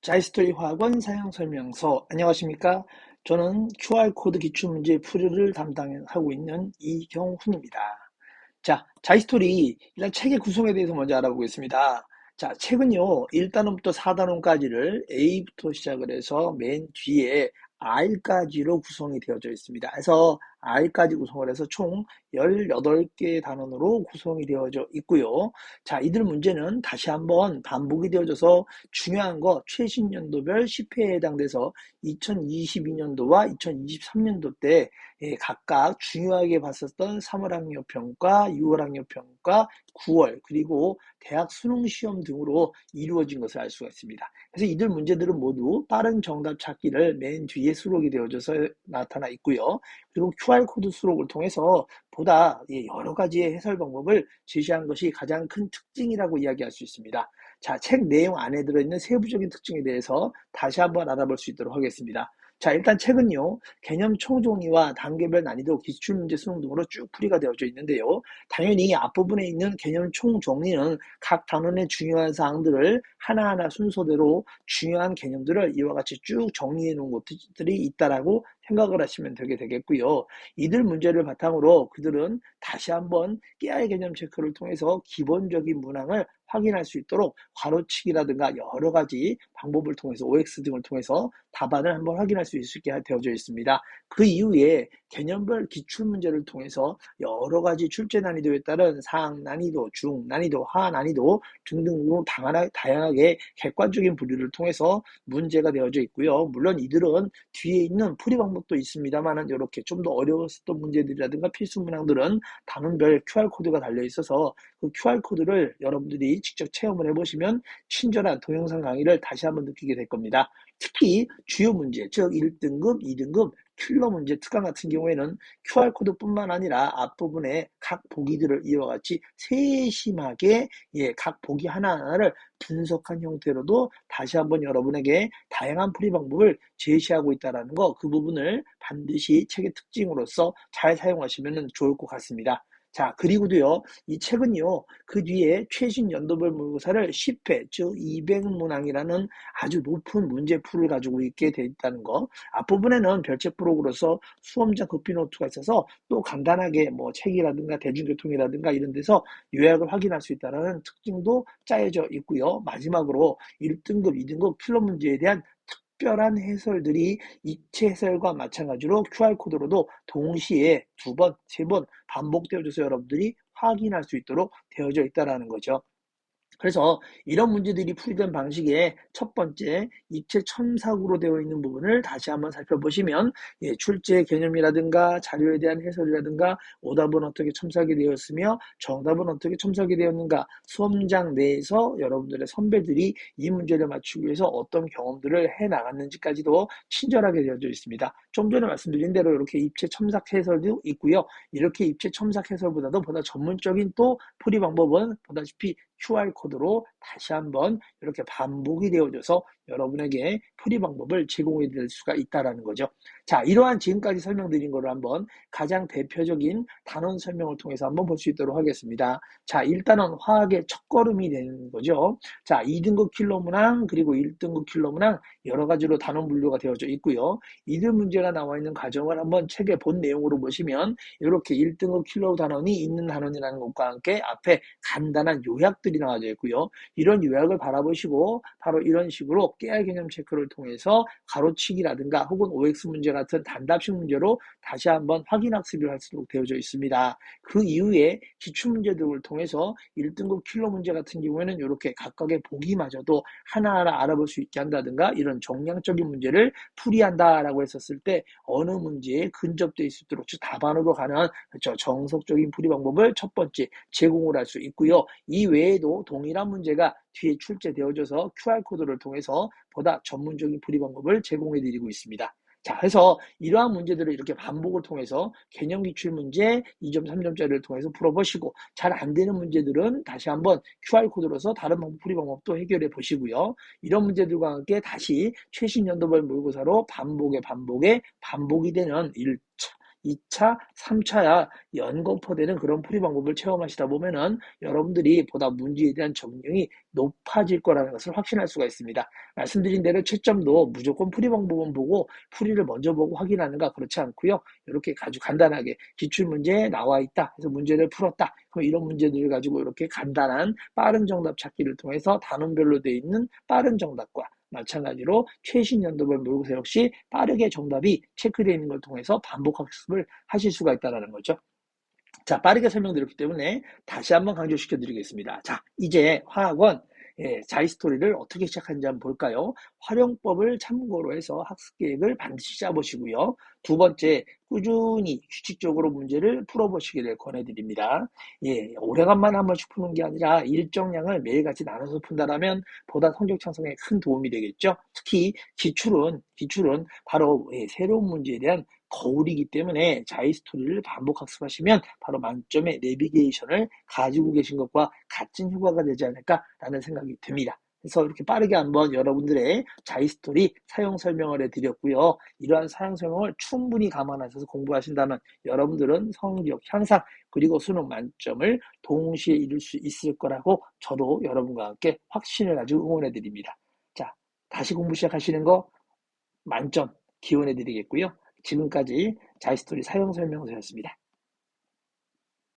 자이스토리 학원 사용설명서. 안녕하십니까? 저는 QR코드 기출문제 풀이를 담당하고 있는 이경훈입니다. 자, 자이스토리 일단 책의 구성에 대해서 먼저 알아보겠습니다. 자, 책은요 1단원부터 4단원까지를 A부터 시작을 해서 맨 뒤에 R까지로 구성이 되어져 있습니다. 그래서 R까지 구성을 해서 총 18개의 단원으로 구성이 되어져 있고요. 자, 이들 문제는 다시 한번 반복이 되어져서 중요한 거 최신 연도별 10회에 해당돼서 2022년도와 2023년도 때 각각 중요하게 봤었던 3월 학력평가, 6월 학력평가, 9월 그리고 대학 수능시험 등으로 이루어진 것을 알 수가 있습니다. 그래서 이들 문제들은 모두 빠른 정답 찾기를 맨 뒤에 수록이 되어져서 나타나 있고요. 그리고 QR코드 수록을 통해서 보다 여러 가지의 해설 방법을 제시한 것이 가장 큰 특징이라고 이야기할 수 있습니다. 자, 책 내용 안에 들어있는 세부적인 특징에 대해서 다시 한번 알아볼 수 있도록 하겠습니다. 자, 일단 책은요, 개념 총정리와 단계별 난이도, 기출문제 수능 등으로 쭉 풀이가 되어져 있는데요. 당연히 앞부분에 있는 개념 총정리는 각 단원의 중요한 사항들을 하나하나 순서대로 중요한 개념들을 이와 같이 쭉 정리해 놓은 것들이 있다라고 생각을 하시면 되겠고요. 이들 문제를 바탕으로 그들은 다시 한번 깨알 개념 체크를 통해서 기본적인 문항을 확인할 수 있도록 괄호치기라든가 여러 가지 방법을 통해서 OX 등을 통해서 답안을 한번 확인할 수 있게 되어져 있습니다. 그 이후에 개념별 기출문제를 통해서 여러 가지 출제 난이도에 따른 상 난이도, 중 난이도, 하 난이도 등등으로 다양하게 객관적인 분류를 통해서 문제가 되어져 있고요. 물론 이들은 뒤에 있는 풀이 방법도 있습니다만 이렇게 좀 더 어려웠던 문제들이라든가 필수 문항들은 단원별 QR코드가 달려 있어서 그 QR코드를 여러분들이 직접 체험을 해보시면 친절한 동영상 강의를 다시 한번 느끼게 될 겁니다. 특히 주요 문제, 즉 1등급, 2등급 킬러 문제 특강 같은 경우에는 QR코드뿐만 아니라 앞부분에 각 보기들을 이와 같이 세심하게 각 보기 하나하나를 분석한 형태로도 다시 한번 여러분에게 다양한 풀이 방법을 제시하고 있다는 거, 그 부분을 반드시 책의 특징으로서 잘 사용하시면 좋을 것 같습니다. 자, 그리고도요, 이 책은요, 그 뒤에 최신 연도별 모의고사를 10회, 즉 200문항이라는 아주 높은 문제풀을 가지고 있게 돼 있다는 거. 앞부분에는 별책 프로그로서 수험자 급비 노트가 있어서 또 간단하게 뭐 책이라든가 대중교통이라든가 이런 데서 요약을 확인할 수 있다는 특징도 짜여져 있고요. 마지막으로 1등급, 2등급 킬러 문제에 대한 특별한 해설들이 입체 해설과 마찬가지로 QR코드로도 동시에 2번, 3번 반복되어져서 여러분들이 확인할 수 있도록 되어져 있다는 거죠. 그래서 이런 문제들이 풀이된 방식의 첫 번째 입체 첨삭으로 되어 있는 부분을 다시 한번 살펴보시면 출제 개념이라든가 자료에 대한 해설이라든가 오답은 어떻게 첨삭이 되었으며 정답은 어떻게 첨삭이 되었는가, 수험장 내에서 여러분들의 선배들이 이 문제를 맞추기 위해서 어떤 경험들을 해나갔는지까지도 친절하게 되어져 있습니다. 좀 전에 말씀드린 대로 이렇게 입체 첨삭 해설도 있고요. 이렇게 입체 첨삭 해설보다도 보다 전문적인 또 풀이 방법은 보다시피 QR코드로 다시 한번 이렇게 반복이 되어져서 여러분에게 풀이 방법을 제공해 드릴 수가 있다는 거죠. 자, 이러한 지금까지 설명드린 거를 한번 가장 대표적인 단원 설명을 통해서 한번 볼 수 있도록 하겠습니다. 자, 일단은 화학의 첫걸음이 되는 거죠. 자, 2등급 킬러 문항 그리고 1등급 킬러 문항 여러 가지로 단원 분류가 되어져 있고요. 이들 문제가 나와 있는 과정을 한번 책의 본 내용으로 보시면 이렇게 1등급 킬러 단원이 있는 단원이라는 것과 함께 앞에 간단한 요약들이 나와져 있고요. 이런 요약을 바라보시고 바로 이런 식으로 깨알 개념 체크를 통해서 가로치기라든가 혹은 OX 문제 같은 단답식 문제로 다시 한번 확인 학습을 할 수 있도록 되어져 있습니다. 그 이후에 기출문제 등을 통해서 1등급 킬러 문제 같은 경우에는 이렇게 각각의 보기마저도 하나하나 알아볼 수 있게 한다든가 이런 정량적인 문제를 풀이한다라고 했었을 때 어느 문제에 근접되어 있을 수 있도록 즉 답안으로 가는 정석적인 풀이 방법을 첫 번째 제공을 할 수 있고요. 이 외에도 동일한 문제가 뒤에 출제되어져서 QR코드를 통해서 보다 전문적인 풀이 방법을 제공해 드리고 있습니다. 자, 그래서 이러한 문제들을 이렇게 반복을 통해서 개념 기출 문제 2점, 3점짜리를 통해서 풀어보시고 잘 안 되는 문제들은 다시 한번 QR코드로서 다른 풀이 방법도 해결해 보시고요. 이런 문제들과 함께 다시 최신 연도별 모의고사로 반복이 되는 2차, 3차야 연거푸되는 그런 풀이 방법을 체험하시다 보면은 여러분들이 보다 문제에 대한 적용이 높아질 거라는 것을 확신할 수가 있습니다. 말씀드린 대로 채점도 무조건 풀이 방법은 보고 풀이를 먼저 보고 확인하는가 그렇지 않고요. 이렇게 아주 간단하게 기출문제에 나와 있다. 그래서 문제를 풀었다. 그럼 이런 문제들을 가지고 이렇게 간단한 빠른 정답 찾기를 통해서 단원별로 되어 있는 빠른 정답과 마찬가지로 최신 연도별 모의고사 역시 빠르게 정답이 체크되어 있는 걸 통해서 반복 학습을 하실 수가 있다는 거죠. 자, 빠르게 설명드렸기 때문에 다시 한번 강조시켜 드리겠습니다. 자, 이제 화학원 자이스토리를 어떻게 시작하는지 한번 볼까요? 활용법을 참고로 해서 학습 계획을 반드시 짜보시고요. 두 번째, 꾸준히 규칙적으로 문제를 풀어보시기를 권해드립니다. 오래간만에 한 번씩 푸는 게 아니라 일정량을 매일같이 나눠서 푼다라면 보다 성적 향상에 큰 도움이 되겠죠. 특히 기출은 바로 새로운 문제에 대한 거울이기 때문에 자이스토리를 반복 학습하시면 바로 만점의 내비게이션을 가지고 계신 것과 같은 효과가 되지 않을까라는 생각이 듭니다. 그래서 이렇게 빠르게 한번 여러분들의 자이스토리 사용 설명을 해드렸고요. 이러한 사용 설명을 충분히 감안하셔서 공부하신다면 여러분들은 성적 향상 그리고 수능 만점을 동시에 이룰 수 있을 거라고 저도 여러분과 함께 확신을 가지고 응원해드립니다. 자, 다시 공부 시작하시는 거 만점 기원해드리겠고요. 지금까지 자이스토리 사용 설명서였습니다.